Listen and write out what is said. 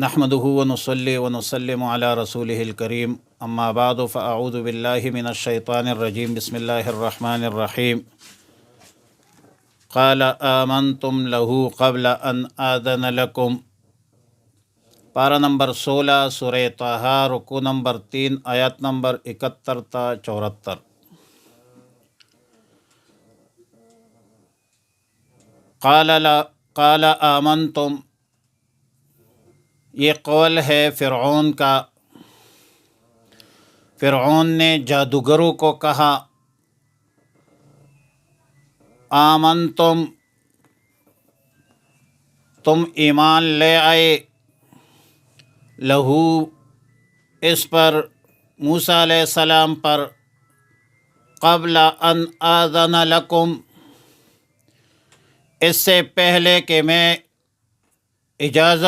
نحمده ونصلي ونسلم على رسوله الكريم اما بعد فاعوذ بالله من الشيطان الرجيم بسم الله الرحمن الرحيم قال آمنتم له قبل ان آذن لكم پارہ نمبر 16 سورہ طٰہٰ رکوع نمبر 3 آیات نمبر 71 تا 74۔ قال آمنتم، یہ قول ہے فرعون کا۔ فرعون نے جادوگروں کو کہا آمنتم، تم ایمان لے آئے، لہو، اس پر، موسیٰ علیہ السلام پر، قبل ان آذن لکم، اس سے پہلے کہ میں اجازت